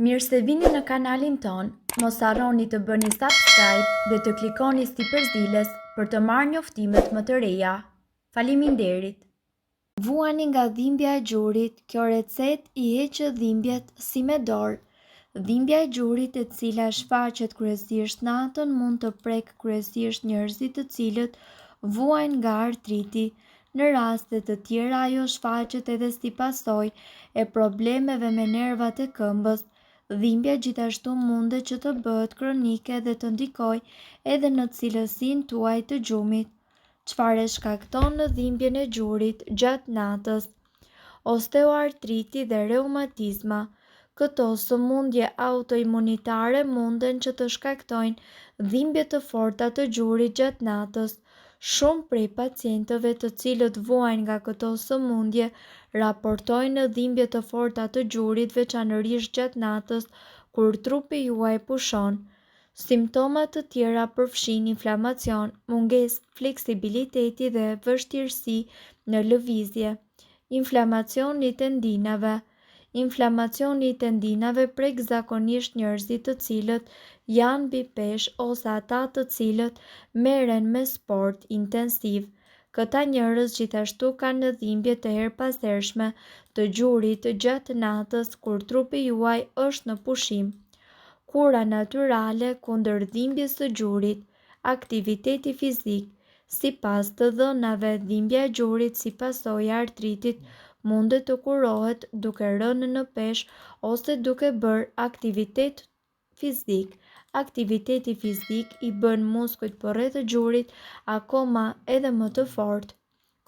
Mirë se vini në kanalin ton, mos harroni të bëni subscribe dhe të klikoni si përzieles për të marrë njoftimet më të reja. Faleminderit! Vuani nga dhimbja e gjurit, kjo recet i heqë dhimbjet si me dorë. Dhimbja e gjurit, e cila shfaqet kryesisht natën, mund të prek kryesisht njerëzit të cilët vuajnë nga artriti. Në raste të tjera ajo shfaqet edhe si pasojë e problemeve me nervat e këmbës. Dhimbja gjithashtu mundet që të bëhet kronike dhe të ndikojë edhe në cilësinë tuaj të gjumit. Çfarë shkakton në dhimbjen e gjurit gjatë natës? Osteoartriti dhe reumatizma. Këto sëmundje autoimunitare munden që të shkaktojnë dhimbje të forta të gjurit gjatë natës. Shumë prej pacientëve të cilët vuajnë nga këto sëmundje raportojnë dhimbje të forta të gjurit, veçanërisht gjatë natës kur trupi juaj pushon. Simptomat të tjera përfshin inflamacion, mungesë fleksibiliteti dhe vështirësi në lëvizje. Inflamacioni i tendinave. Inflamacioni i tendinave prek zakonisht njerëzit të cilët janë mbi peshë ose ata të cilët merren me sport intensiv. Këta njerëz gjithashtu kanë dhimbje të herpasershme të gjurit gjatë natës kur trupi juaj është në pushim. Kura natyrale kundër dhimbjes së gjurit. Aktiviteti fizik. Sipas të dhënave, dhimbja e gjurit si pasojë e artritit mundet të kurohet duke rënë në peshë ose duke bërë aktivitet fizik. Aktiviteti fizik i bën muskujt përreth gjurit akoma edhe më të fortë.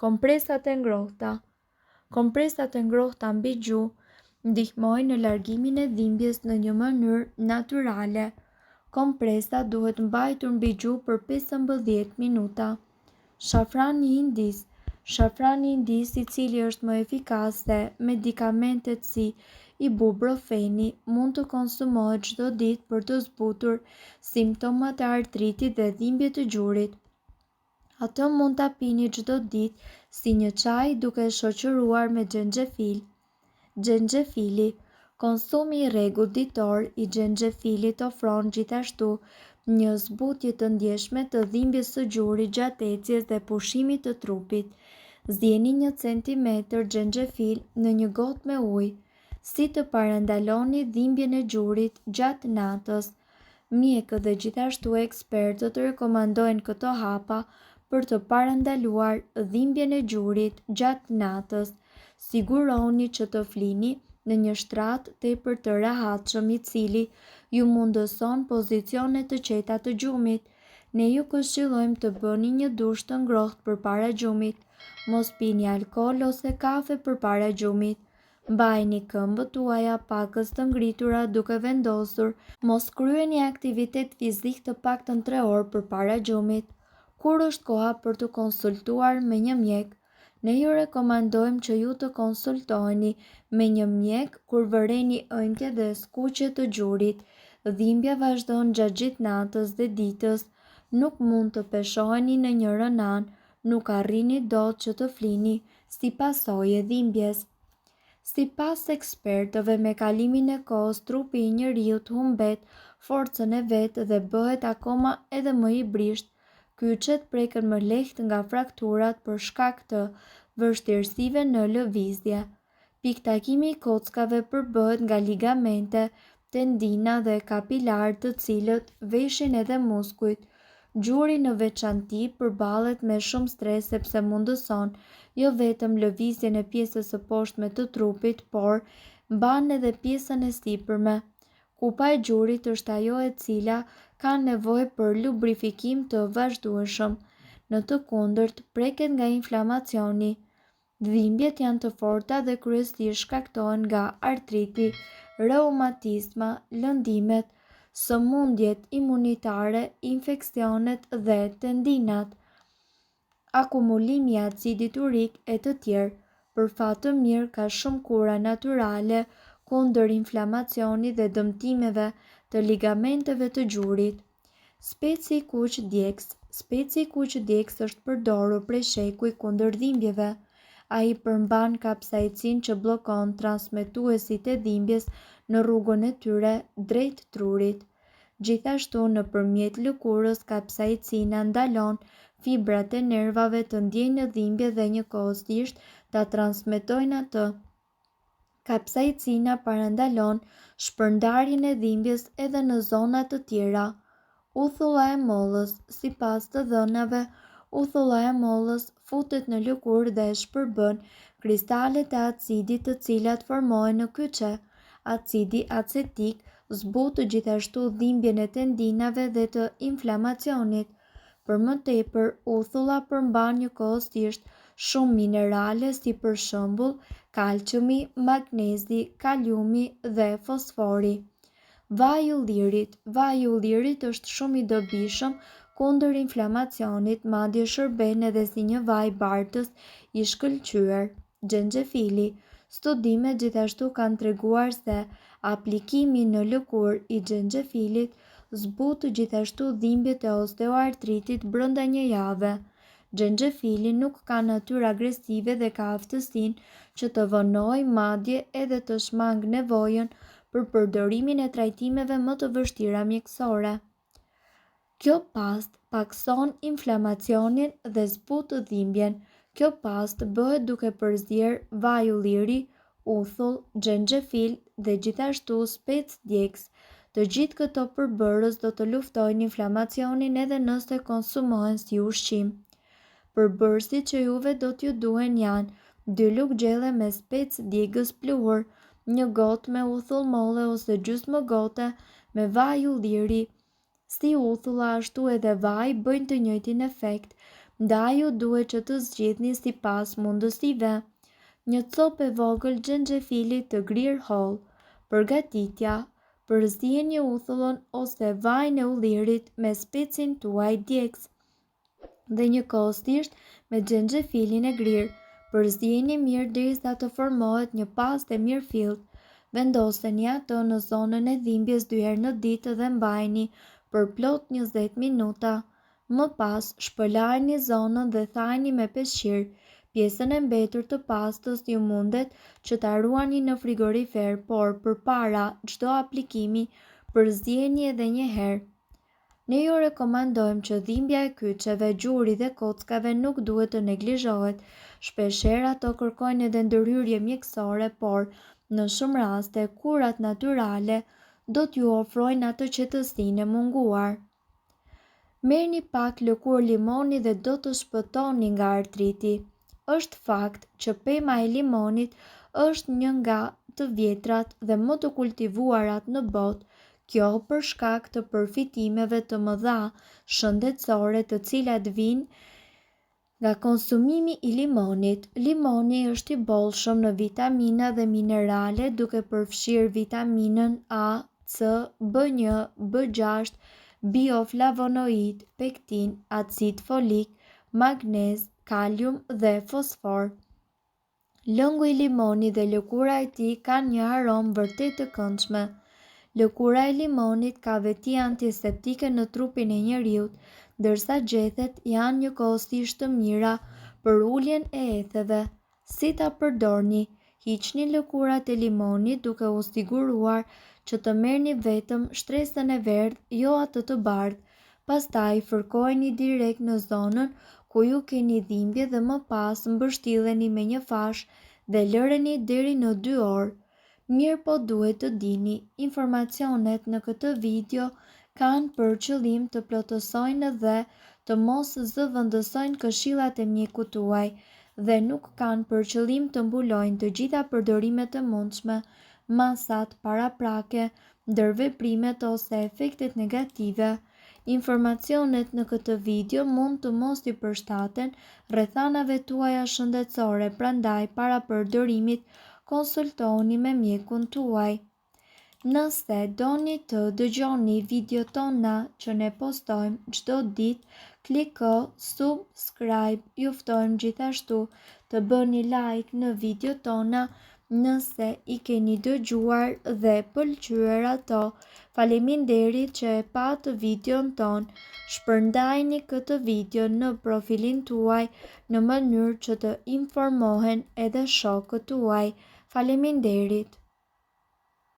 Kompresat e ngrohta. Kompresat e ngrohta mbi gjuhë ndihmojnë në largimin e dhimbjes në një mënyrë natyrale. Kompresa duhet mbajtur mbi gjuhë për 15 minuta. Shafrani indis. Shafrani indis, i cili është më efikas se medikamentet si ibuprofeni, mund të konsumohet çdo ditë për të zbutur simptomat e artritit dhe dhimbje të gjurit. Atë mund ta pini çdo ditë si një çaj duke e shoqëruar me xhenxhefil. Xhenxhefili. Konsumi i rregullt ditor i xhenxhefilit ofron gjithashtu një zbutje të ndjeshme të dhimbjes së gjurit gjatë ecjes dhe pushimit të trupit. Zgjeni 1 centimetër xhenxhefil në një gotë me ujë. Si të parandaloni dhimbjen e gjurit gjatë natës? Mjekët dhe gjithashtu ekspertët rekomandojnë këto hapa për të parandaluar dhimbjen e gjurit gjatë natës. Siguroni që të flini në një shtrat tepër të rehatshëm, i cili ju mundëson pozicione të qeta të gjumit. Ne ju këshillojmë të bëni një dush të ngrohtë përpara gjumit. Mos pini alkool ose kafe përpara gjumit. Mbajini këmbët tuaja pakës të ngritura duke vendosur. Mos kryeni aktivitet fizik të paktën 3 orë përpara gjumit. Kur është koha për të konsultuar me një mjek? Ne ju rekomandojmë që ju të konsultoheni me një mjek kur vëreni ëndje dhe skuqje të gjurit. Dhimbja vazhdon gjatë gjithë natës dhe ditës. Nuk mund të peshoheni në njërin anë, nuk arrini dot që të flini si pasojë e dhimbjes. Sipas ekspertëve, me kalimin e kohës, trupi i njeriut humbet forcën e vet dhe bëhet akoma edhe më i brisht. Kyçet preken më lehtë nga frakturat për shkak të vështirësive në lëvizje. Piktakimi i kockave përbëhet nga ligamente, tendina dhe kapilar, të cilët veshin edhe muskujt. Gjuri në veçanti përballet me shumë stres sepse mundëson jo vetëm lëvizjen e pjesës së poshtme të trupit, por mban edhe pjesën e sipërme. Kupa e gjurit është ajo e cila ka nevojë për lubrifikim të vazhdueshëm. Në të kundërt, preket nga inflamacioni. Dhimbjet janë të forta dhe kryesisht shkaktohen nga artriti, reumatizma, lëndimet, sëmundjet imunitare, infeksionet dhe tendinat. Akumulimi i acidit urik e të tjerë. Për fat të mirë, ka shumë kura natyrale kundër inflamacionit dhe dëmtimeve të ligamenteve të gjurit. Speci i kuq djegës. Speci i kuq djegës është përdorur prej shekuj kundër dhimbjeve. Ai përmban kapsaicin që bllokon transmetuesit e dhimbjes në rrugën e tyre drejt trurit. Gjithashtu, nëpërmjet lëkurës, kapsaicina ndalon fibrat e nervave të ndjejnë dhimbje dhe njëkohësisht ta transmetojnë atë. Kapsaicina parandalon shpërndarjen e dhimbjes edhe në zona të tjera. Uthulla e mollës. Sipas të dhënave, uthulla e mollës futet në lëkurë dhe shpërbën kristalet e acidit të cilat formohen në kyçe. Acidi acetik zbutë gjithashtu dhimbjen e tendinave dhe të inflamacionit. Për më tepër, uthulla përmban njëkohësisht shumë minerale si për shembull kalciumi, magnezi, kaliumi dhe fosfori. Vaji i ullirit. Vaji i ullirit është shumë i dobishëm kundër inflamacionit, madje shërben edhe si një vaj bartës i shkëlqyer. Xhenxhefili. Studimet gjithashtu kanë treguar se aplikimi në lëkurë i xhenxhefilit zbutë gjithashtu dhimbjet e osteoartritit brenda një jave. Xhenxhefili nuk ka natyrë agresive dhe ka aftësinë që të vënojë madje edhe të shmangë nevojën për përdorimin e trajtimeve më të vështira mjekësore. Kjo pastë pakson inflamacionin dhe zbutë dhimbjen. Kjo pastë bëhet duke përzier vaj ulliri, uthull, xhenxhefil dhe gjithashtu specë djegës. Të gjithë këto përbërës do të luftojnë inflamacionin edhe nëse konsumohen si ushqim. Përbërësit që juve do t'ju duhen janë 2 lugë gjelle me specë djegës pluhur, 1 gotë me uthull molle ose gjysmë gote me vaj ulliri. Si uthulla ashtu edhe vaj bëjnë të njëjtin efekt, ndaj ju duhet që të zgjidhni sipas mundësive. Një copë e vogël xhenxhefili të grirë holl. Përgatitja. Përzieni uthullën ose vajin e ullirit me specin tuaj djegës dhe njëkohësisht me xhenxhefilin e grirë. Përzieni mirë derisa të formohet një pastë e mirëfillt. Vendoseni atë në zonën e dhimbjes 2 herë në ditë dhe mbajini për plot 20 minuta. Më pas, shpëlajini zonën dhe thajini me peshqir. Pjesën e mbetur të pastës ju mundet që ta ruani në frigorifer, por përpara çdo aplikimi përzieni edhe një herë. Ne ju rekomandojmë që dhimbja e kyçeve, gjuri dhe kockave nuk duhet të neglizhohet. Shpeshherë ato kërkojnë edhe ndërhyrje mjekësore, por në shumë raste kurat natyrale do t'ju ofrojnë atë qetësinë e munguar. Merrni pak lëkurë limoni dhe do të shpëtoni nga artriti. Është fakt që pema e limonit është një nga të vjetrat dhe më të kultivuarat në botë, kjo për shkak të përfitimeve të mëdha shëndetësore të cilat vijnë nga konsumimi i limonit. Limoni është i bollshëm në vitamina dhe minerale duke përfshirë vitaminën A, C, B1, B6, bioflavonoid, pektin, acid folik, magnez, kalium dhe fosfor. Lëngu i limonit dhe lëkura e tij kanë një aromë vërtet të këndshme. Lëkura e limonit ka veti antiseptike në trupin e njeriut, ndërsa gjethet janë njëkohësisht të mira për uljen e etheve. Si ta përdorni? Hiqni lëkurat e limonit duke u siguruar që të merrni vetëm shtresën e verdhë, jo atë të bardhë. Pastaj fërkojeni direkt në zonën ku ju keni dhimbje dhe më pas mbështilleni me një fash dhe lëreni deri në 2 orë. Mirë po duhet të dini, informacionet në këtë video kanë për qëllim të plotësojnë dhe të mos zëvendësojnë këshillat e mjekut tuaj dhe nuk kanë për qëllim të mbulojnë të gjitha përdorimet e mundshme, masat, paraprake, ndërveprimet ose efektet negative. Informacionet në këtë video mund të mos i përshtaten rrethanave tuaja shëndetësore, prandaj para përdorimit konsultohuni me mjekun tuaj. Nëse doni të dëgjoni video tona që ne postojmë çdo ditë, kliko subscribe. Ju ftojmë gjithashtu të bëni like në video tona Nëse i keni dëgjuar dhe pëlqyer ato, faleminderit që e pat videon ton. Shpërndajni këtë video në profilin tuaj në mënyrë që të informohen edhe shokët tuaj. Faleminderit.